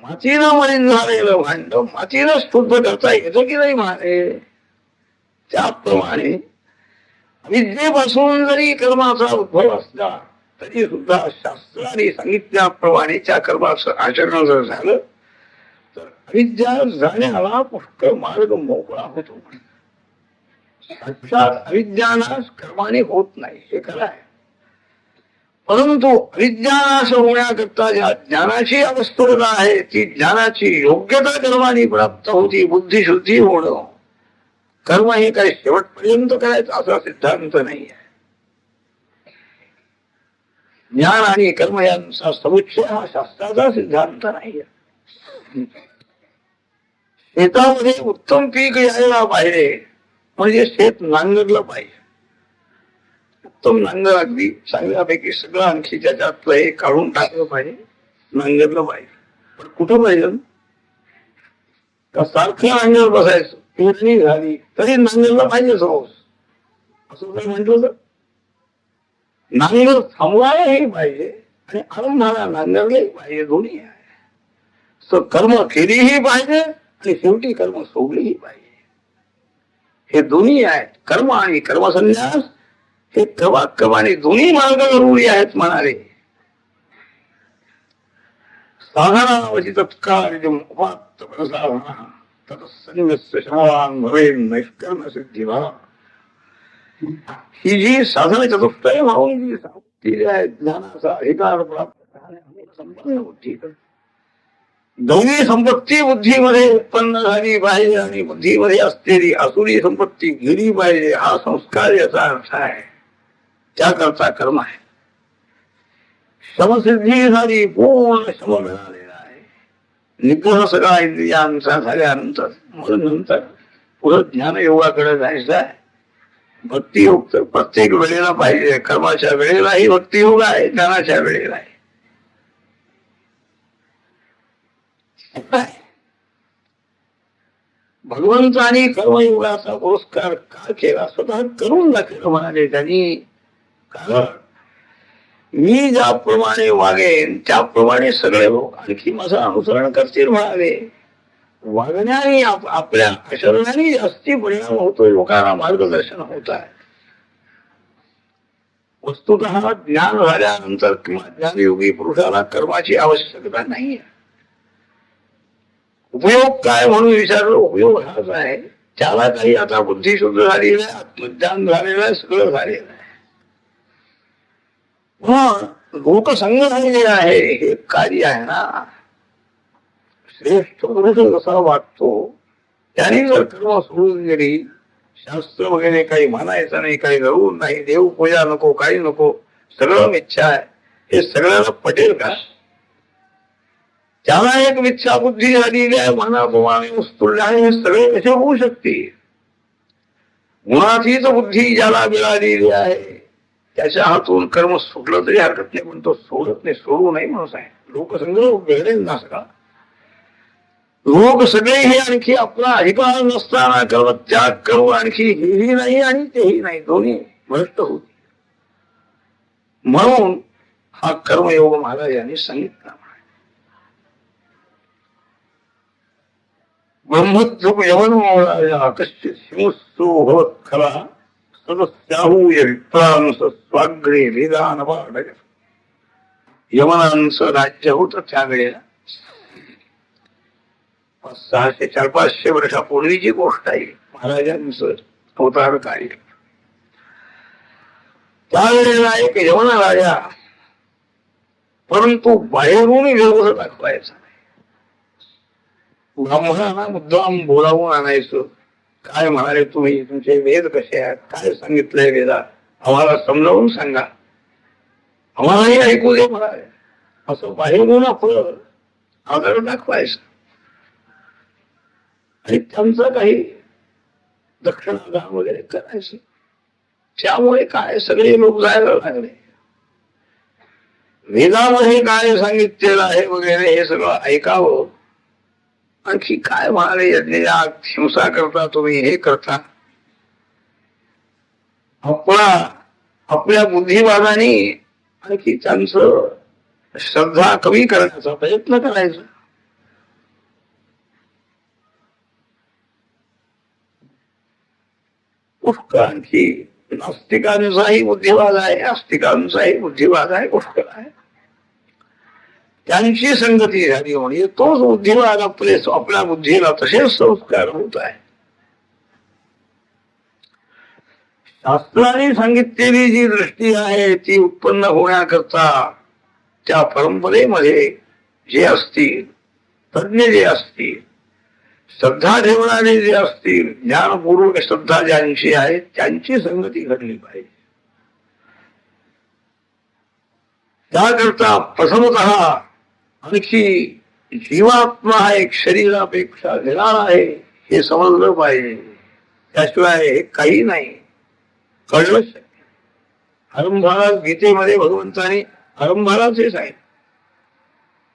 S1: मातीनं मलिन झालेलं भांड मातीनं शुद्ध करता येतं की नाही म्हणाले. त्याप्रमाणे विद्येपासून जरी कर्माचा उद्भव असला तरी सुद्धा शास्त्राने सांगितल्याप्रमाणे त्या कर्माचं आचरण जर झालं तर अविद्या जाण्याला पुष्कळ मार्ग मोकळा होतो. साक्षात अविद्यानाश कर्माने होत नाही हे खरं आहे, परंतु अविद्यानाश होण्याकरता ज्या ज्ञानाची आवश्यकता आहे ती ज्ञानाची योग्यता कर्माने प्राप्त होती. बुद्धिशुद्धी होणं, कर्म हे काही शेवटपर्यंत करायचं असा सिद्धांत नाही आहे. ज्ञान आणि कर्म यांचा समुच्चय हा शास्त्राचा सिद्धांत नाही आहे. शेतामध्ये उत्तम पीक यायला पाहिजे म्हणजे शेत नांगरलं पाहिजे. उत्तम नांगर अगदी चांगल्यापैकी सगळं आणखी त्याच्यातलं हे काढून टाकलं पाहिजे, नांगरलं पाहिजे. पण कुठं पाहिजे का सारखं नांगर बसायचं, पेरणी झाली तरी नांगरलं पाहिजे रोज असं काही म्हटलं तर नांगर थांबवायलाही पाहिजे आणि आरंभाला नांगरलेही पाहिजे, दोन्ही आहे. कर्म केलीही पाहिजे आणि शेवटी कर्म सोडलीही पाहिजे. हे दोन्ही आहेत. कर्म आणि कर्मसन्यास हे क्रमाक्रमाने दोन्ही मार्ग जरुरी आहेत म्हणाले. साधनावची तत्काळ साधना नैष्कर्म सिद्धी भाव. ही जी साधना चतुष्टय भावून जी सांगितलेली आहे ज्ञानाचा अधिकार प्राप्त संपन्न बुद्धी, दोन्ही संपत्ती बुद्धीमध्ये उत्पन्न झाली पाहिजे आणि बुद्धीमध्ये असलेली आसुरी संपत्ती गेली पाहिजे हा संस्कार याचा अर्थ आहे. त्याकरता कर्म आहे. श्रमसिद्धी झाली, पूर्ण श्रम मिळालेला आहे. निग्रह सगळा इंद्रियांचा झाल्यानंतर म्हणून नंतर पुढे ज्ञानयोगाकडे जायचं आहे. भक्तियोग तर प्रत्येक वेळेला पाहिजे. कर्माच्या वेळेलाही भक्तियोग आहे, ज्ञानाच्या वेळेला आहे. भगवंतानी कर्मयोगाचा पुरस्कार का केला? स्वतः करून दाखवलं म्हणाले त्यांनी. कारण मी ज्याप्रमाणे वागेन त्याप्रमाणे सगळे लोक आणखी माझं अनुसरण करतील म्हणाले. वागण्याने आपल्या आचरणाने जास्ती परिणाम होतोय, लोकांना मार्गदर्शन होत आहे. वस्तुतः ज्ञान झाल्यानंतर किंवा ज्ञानयोगी पुरुषाला कर्माची आवश्यकता नाही. उपयोग काय म्हणून विचारलं, उपयोग हाच आहे, त्याला काही आता बुद्धी शुद्ध झालेली आहे, आत्मज्ञान झालेलं आहे, सगळं झालेलं आहे. लोकसंग झालेले आहे, हे कार्य आहे ना. श्रेष्ठ पुरुष जसा वागतो त्याने जर कर्म सोडून गेली, शास्त्र वगैरे काही म्हणायचं नाही, काही जरूर नाही, देवपूजा नको, काही नको, सगळं मिथ्या आहे, हे सगळ्याला पटेल का? त्याला एक मिथ्या बुद्धी झालेली आहे, मनाप्रमाणे उस्तुल्य आहे, हे सगळे कसे होऊ शकते? गुणातीत बुद्धी ज्याला मिळालेली आहे त्याच्या हातून कर्म सुटलं तरी हरकत नाही, पण तो सोडत नाही, सोडू नाही म्हणून आहे. लोकसंग वेगळे ना सगळा. लोक सगळे हे आणखी आपला अधिकार नसताना कर्म त्याग करू, आणखी हेही नाही आणि तेही नाही, दोन्ही भ्रष्ट होती. म्हणून हा कर्मयोग महाराजांनी सांगितला. ब्रह्मत्व यवन मोळाया कश्चित हिंसो भवत खरा सदस्याहूय विप्रांस स्वाग्रे वेदान पाडय. यमनांचं राज्य होतं त्यावेळेला. 600-400-500 वर्षापूर्वीची गोष्ट आहे. महाराजांचं अवतार कार्य. त्यावेळेला एक यवन राजा, परंतु बाहेरून विरोध दाखवायचा. ब्राह्मणांना मुद्दाम बोलावून आणायचं. काय म्हणाले तुम्ही, तुमचे वेद कसे आहेत, काय सांगितलंय वेदात, आम्हाला समजावून सांगा, आम्हालाही ऐकू दे म्हणाले. असं बाहेरून आपलं आदर दाखवायचं आणि त्यांचं काही दक्षिणादान वगैरे करायचं. त्यामुळे काय सगळे लोक जायला लागले. वेदामध्ये काय सांगितलेलं आहे वगैरे हे सगळं ऐकावं. आणखी काय म्हणाले, यज्ञयाग हिंसा करता तुम्ही, हे करता. आपल्या बुद्धिवादाने आणखी त्यांचं श्रद्धा कमी करण्याचा प्रयत्न करायचा. पुष्कळ आणखी नास्तिकांचाही बुद्धिवाद आहे, आस्तिकांचाही बुद्धिवाद आहे, पुष्कळ आहे. त्यांची संगती झाली म्हणजे तोच बुद्धिवाद आपल्या बुद्धीला तसेच संस्कार होत आहे. शास्त्राने सांगितलेली जी दृष्टी आहे ती उत्पन्न होण्याकरता त्या परंपरेमध्ये जे असतील, तज्ञ जे असतील, श्रद्धा ठेवणारे जे असतील, ज्ञानपूर्वक श्रद्धा ज्यांची आहे त्यांची संगती घडली पाहिजे. त्याकरता प्रथमतः आणखी जीवात्मा हा एक शरीरापेक्षा निराळा आहे हे समजलं पाहिजे. त्याशिवाय हे काही नाही, कळलं शक्य. आरंभाला गीतेमध्ये भगवंताने आरंभालाच हे सांगितलं,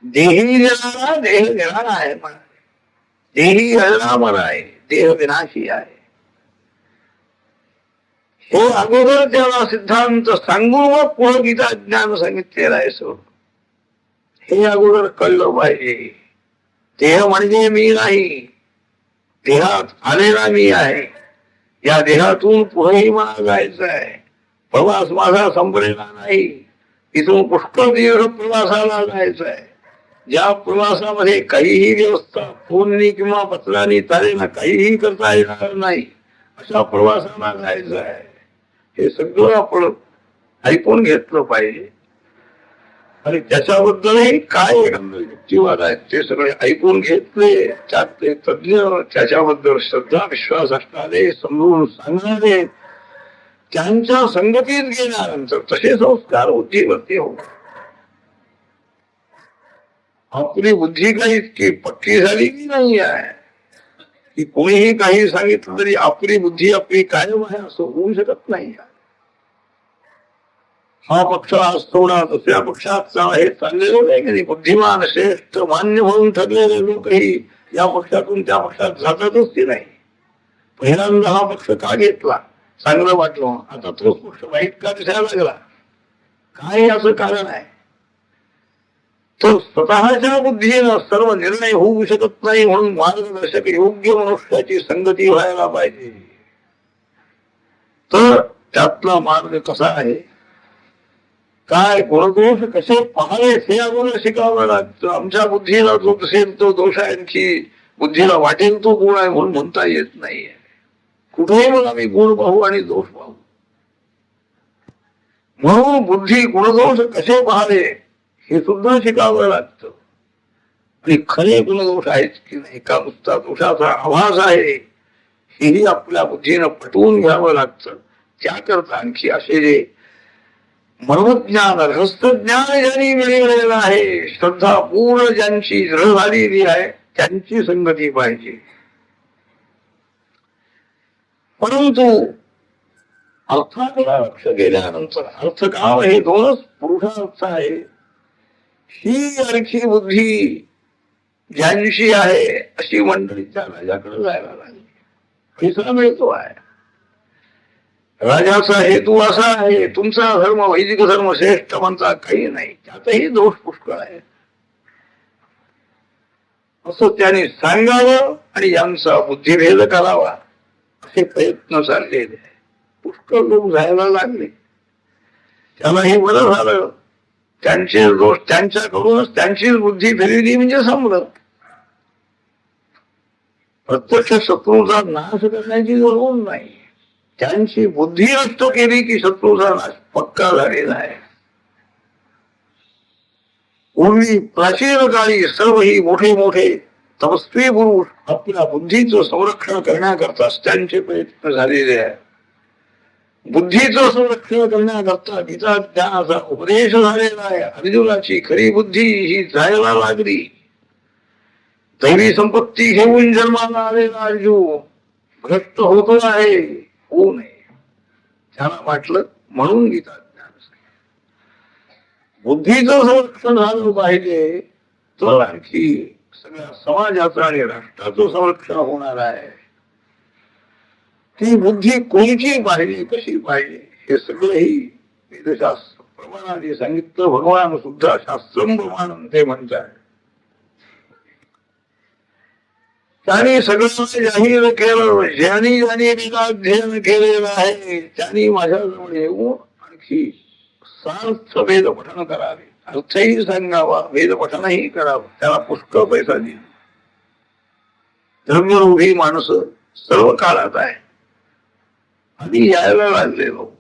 S1: देही निराळा देह निराळा आहे म्हणाले. देही अजरामर आहे, देह विनाशी आहे. हे अगोदर त्याला सिद्धांत सांगून व पुढे गीता ज्ञान सांगितलेलं आहे. हे अगोदर कळलं पाहिजे. देह म्हणजे मी नाही, देहात आलेला मी आहे. या देहातून पुढेही मला जायचं आहे. प्रवास माझा संपलेला नाही, इथून पुष्कळ दीर्घ प्रवासाला जायचं आहे. ज्या प्रवासामध्ये काहीही व्यवस्था फोननी किंवा पत्रांनी तारेना काहीही करता येणार नाही, अशा प्रवासाला जायचं आहे. हे सगळं आपण ऐकून घेतलं पाहिजे आणि त्याच्याबद्दलही काय युक्तिवाद आहेत ते सगळे ऐकून घेतले. त्यातले तज्ञ, त्याच्याबद्दल श्रद्धा विश्वास असणारे, समजून सांगणारे, त्यांच्या संगतीत गेल्यानंतर तसे संस्कार बुद्धीवरती होतात. आपली बुद्धी काही इतकी पक्की झालेली नाही आहे की कोणीही काही सांगितलं तरी आपली बुद्धी आपली कायम आहे असं होऊ शकत नाही. हा पक्ष आज थोडा दुसऱ्या पक्षाचा हे चाललेलं नाही कधी. बुद्धिमान श्रेष्ठ मान्य म्हणून ठरलेले लोकही या पक्षातून त्या पक्षात जातातच की नाही. पहिल्यांदा हा पक्ष का घेतला, चांगलं वाटलं, आता तोच पक्ष वाईट का दिसायला लागला, काय याचं कारण आहे. तर स्वतःच्या बुद्धीनं सर्व निर्णय होऊ शकत नाही म्हणून मार्गदर्शक योग्य मनुष्याची संगती व्हायला पाहिजे. तर त्यातला मार्ग कसा आहे, काय गुणदोष कसे पाहावे हे आम्हाला शिकावं लागतं. आमच्या बुद्धीला जो दिसेल तो दोष आहे, आणखी बुद्धीला वाटेल तो गुण आहे म्हणून म्हणता येत नाहीये. कुठेही मग आम्ही गुण पाहू आणि दोष पाहू. म्हणून बुद्धी गुणदोष कसे पाहावे हे सुद्धा शिकावं लागतं. आणि खरे गुणदोष आहेत की नाही, का नुसता दोषाचा आभास आहे हेही आपल्या बुद्धीनं पटवून घ्यावं लागतं. त्याकरता आणखी असे जे मर्मज्ञान रहस्यज्ञान ज्यांनी मिळवलेलं आहे, श्रद्धा पूर्ण ज्यांची दृढ झालेली आहे, त्यांची संगती पाहिजे. परंतु अर्थाकडे लक्ष गेल्यानंतर अर्थ काम हे दोनच पुरुषार्थ आहे. ही आणखी बुद्धी ज्यांची आहे अशी मंडळीच्या राजाकडे जायला लागली. पैसा मिळतो आहे. राजाचा हेतू असा आहे, तुमचा धर्म वैदिक धर्म श्रेष्ठ म्हणता काही नाही, त्यातही दोष पुष्कळ आहे असं त्याने सांगावं आणि यांचा बुद्धिभेद करावा असे प्रयत्न चाललेले. पुष्कळ लोक जायला लागले. त्याला हे बरं झालं, त्यांचे दोष त्यांच्याकडूनच त्यांचीच बुद्धी फिरविली म्हणजे समजलं. प्रत्यक्ष शत्रूचा नाश करण्याची जरूर नाही, त्यांची बुद्धी नष्ट केली की शत्रूचा नाश पक्का झालेला आहे. पूर्वी प्राचीन काळी सर्व ही मोठे मोठे तपस्वी पुरुष आपल्या बुद्धीचं संरक्षण करण्याकरता त्यांचे प्रयत्न झालेले आहे. बुद्धीचं संरक्षण करण्याकरता गीता ज्ञानाचा उपदेश झालेला आहे. अर्जुनाची खरी बुद्धी ही जायला लागली. दैवी संपत्ती घेऊन जन्माला आलेला अर्जुन भ्रष्ट होतो आहे, होऊ नये त्याला वाटलं म्हणून गीता ज्ञान. बुद्धीचं संरक्षण झालं पाहिजे तर आणखी सगळ्या समाजाचं आणि राष्ट्राचं संरक्षण होणार आहे. ती बुद्धी कोणची पाहिजे, कशी पाहिजे हे सगळंही वेदशास्त्र प्रमाणाने सांगितलं. भगवान सुद्धा शास्त्रम प्रमाण ते म्हणतात. त्यांनी सगळं जाहीर केलं. ज्यांनी अध्ययन केलेलं आहे त्यांनी माझ्याजवळ येऊन आणखी सार्थ वेद पठण करावे, अर्थही सांगावा, वेद पठणही करावं. त्याला पुष्कळ पैसा दिला. धर्मरूढी माणसं सर्व काळात आहे आणि यायला लागलेलो.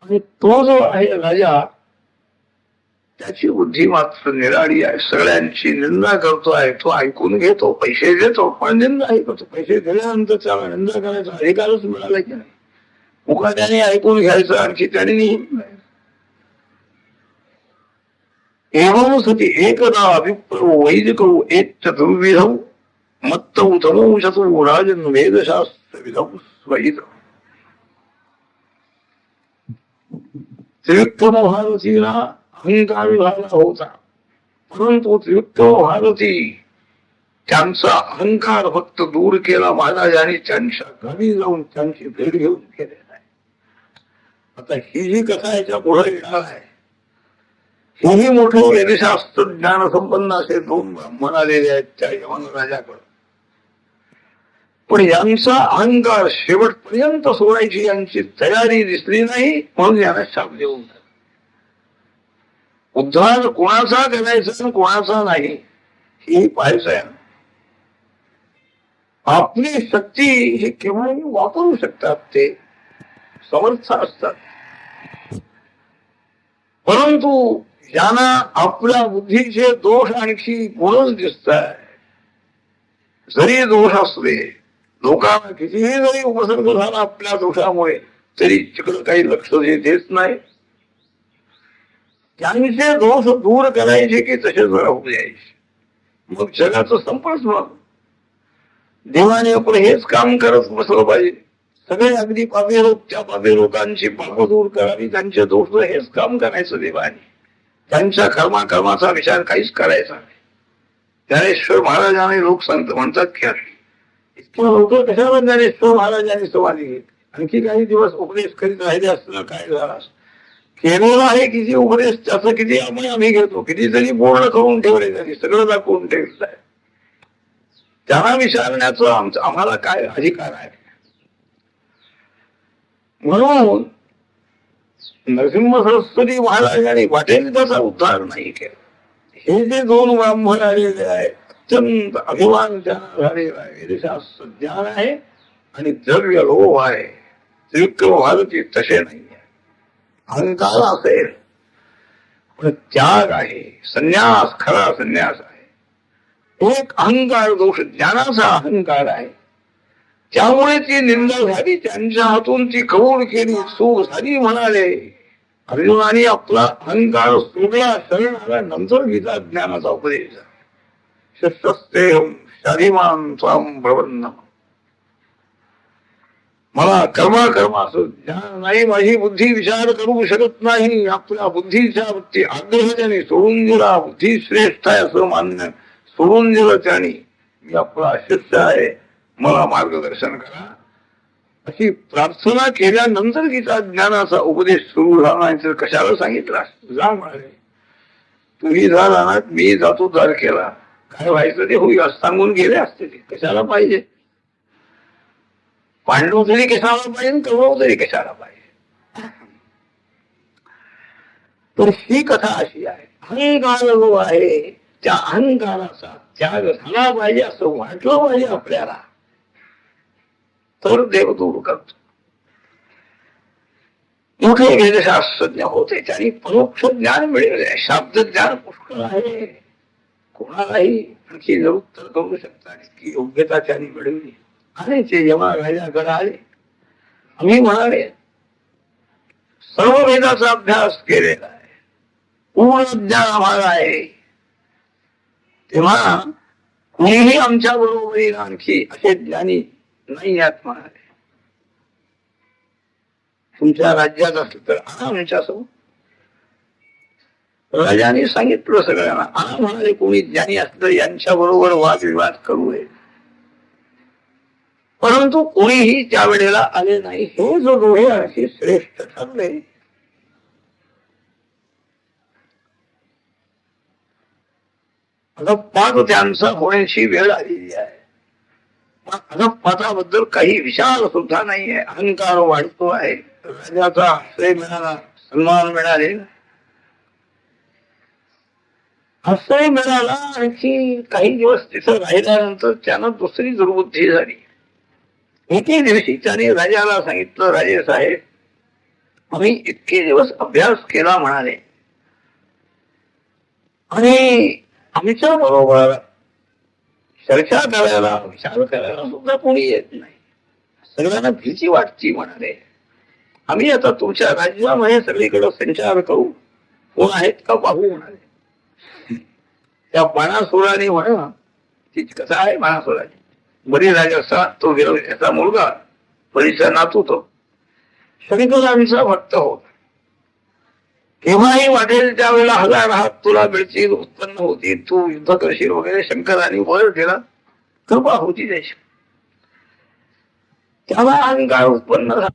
S1: आणि तो जो आहे राजा, त्याची बुद्धी मात्र निराळी आहे. सगळ्यांची निंदा करतो आहे. तो ऐकून घेतो, पैसे देतो, पण निंदाही करतो. पैसे दिल्यानंतर त्याला निंदा करायचा अधिकारच मिळाला की नाही. मुखाने ऐकून घ्यायचं, आणखी त्याने नाही. एवं सती एकदा विप्रो वैदिकौ एक चतुर्विधौ मत्तौ तमौ चतुर् राजन् वेदशास्त्र विधौ स्वहितौ. त्रिविक्रम भारतीला अहंकार झाला होता, परंतु त्रिविक्रम भारती त्यांचा अहंकार फक्त दूर केला महाराजांनी. त्यांच्या घरी जाऊन त्यांची भेट घेऊन केलेला आहे. आता ही जी कथा याच्या पुढे येणार आहे, हेही मोठे वेदशास्त्र ज्ञान संपन्न असे दोन ब्राह्मण आलेले आहेत त्या यवन राजाकडे. पण यांचा अहंकार शेवटपर्यंत सोडायची यांची तयारी दिसली नाही, म्हणून यांना शाप देऊन उद्धार कोणाचा करायचा कोणाचा नाही हे पाहायचं आहे. आपली शक्ती हे केव्हाही वापरू शकतात, ते समर्थ असतात. परंतु ज्यांना आपल्या बुद्धीचे दोष आणखी गुणच दिसतात, जरी दोष असले, लोकांना कितीही जरी उपसर्ग झाला आपल्या दोषामुळे, तरी तिकडं काही लक्ष देत नाही. त्यांचे दोष दूर करायचे की तसेच राहू द्यायचे, मग जगाचं संपलंच. मग देवाने आपलं हेच काम करत बसलं पाहिजे. सगळे अगदी पापी लोक, त्या पापी लोकांची पाप दूर करावी, त्यांचे दोष हेच काम करायचं देवाने. त्यांच्या कर्माचा विचार काहीच करायचा नाही. ज्ञानेश्वर महाराजांनी लोक संत म्हणतात की इतक्या लोक कशाला ज्ञानेश्वर महाराजांनी समाधी घेतली, आणखी काही दिवस उपदेश करीत राहिले असताना काय झाला. केलेला आहे किती उपदेश, त्याचं किती आम्ही घेतो, कितीतरी पूर्ण करून ठेवले, त्यांनी सगळं दाखवून ठेवलं आहे. त्यांना विचारण्याचा आम्हाला काय अधिकार आहे. म्हणून नरसिंह सरस्वती महाराजांनी वाटेल त्याचा उद्धार नाही केला. हे जे दोन ब्राह्मण आलेले आहेत, अत्यंत अभिमान त्यांना झालेला आहे. वेदशास्त्र ज्ञान आहे आणि द्रव्य लोभ आहे. त्रिविक्रम भारती तसे नाही आहे. अहंकार असेल पण त्याग आहे, संन्यास खरा संन्यास आहे. एक अहंकार दोष ज्ञानाचा अहंकार आहे, त्यामुळे ती निंदा झाली, त्यांच्या हातून ती कबूल केली, सुख झाली म्हणाले. अर्जुनाने आपला अहंकार सोडला, शरण आला, नंतर गीता ज्ञानाचा उपदेश झाला. शस्त्रेहम शाधिमान स्वाम प्रबंधम. मला कर्माचं ज्ञान नाही, माझी बुद्धी विचार करू शकत नाही. आपल्या बुद्धीच्या वृत्ती आग्रह त्याने सोडून दिला. बुद्धी श्रेष्ठ आहे असं मान्य सोडून दिलं त्याने. मी आपला शिष्य आहे, मला मार्गदर्शन करा अशी प्रार्थना केल्यानंतर गीता ज्ञानाचा उपदेश सुरू झाला. नाही तर कशाला सांगितला, जा म्हणाले. तुम्ही जा राहणार, मी जातो द्वारकेला, काय व्हायचं ते होईल असं सांगून गेले असते. ते कशाला पाहिजे. पांडव तरी कशाला पाहिजे, कौरव तरी कशाला पाहिजे. तर ही कथा अशी आहे. अहंकार जो आहे त्या अहंकाराचा त्याग झाला पाहिजे असं वाटलं पाहिजे आपल्याला, तर देव दूर करतो. मोठे वेदशास्त्रज्ञ होते, त्यांनी परोक्ष ज्ञान मिळवले, शाब्द ज्ञान पुष्कळ आहे. कोणालाही आणखी निरुत्तर करू शकतात की योग्यता त्यांनी मिळवली. आणि ते जेव्हा राजाकडे आले, आम्ही म्हणाले सर्व वेदाचा अभ्यास केलेला आहे, पूर्ण ज्ञान आम्हाला आहे, तेव्हा कुणीही आमच्या बरोबरीने आणखी असे ज्ञानी नाही यात म्हणाले. तुमच्या राज्यात असलं तर आमच्यासोबत. राजाने सांगितलं सगळ्यांना, म्हणाले कोणी ज्ञानी असलं यांच्या बरोबर वादविवाद करू नये. परंतु कोणीही त्यावेळेला आले नाही. हे जो दोघे आणखी श्रेष्ठ ठरले. अगप्पात त्यांचा होण्याची वेळ आलेली आहे. अगप्पाताबद्दल काही विचार सुद्धा नाहीये. अहंकार वाढतो आहे. राजाचा आश्रय मिळाला, सन्मान मिळाले, आश्रय मिळाला. आणखी काही दिवस तिथं राहिल्यानंतर त्यांना दुसरी दुर्बुद्धी झाली. एके दिवशी त्याने राजाला सांगितलं, राजे साहेब आम्ही इतके दिवस अभ्यास केला म्हणाले, आणि आमच्या बरोबर चर्चा करायला विचार करायला सुद्धा कोणी येत नाही. सगळ्यांना भीती वाटती म्हणाले. आम्ही आता तुमच्या राज्यामध्ये सगळीकडे संचार करू, कोण आहेत का पाहू म्हणाले. त्या बाणासुराने म्हणा, ती कथा आहे बाणासुराची. बरी राजा असा तो याचा मुलगा, बरीचा नातू तो शंकरांचा भक्त होता. केव्हाही वाटेल त्यावेळेला हजार हात तुला मिळतील, उत्पन्न होतील, तू युद्ध करशील वगैरे शंकरांनी वर केला, कृपा होती त्याची. त्याला अहंकार उत्पन्न झाला.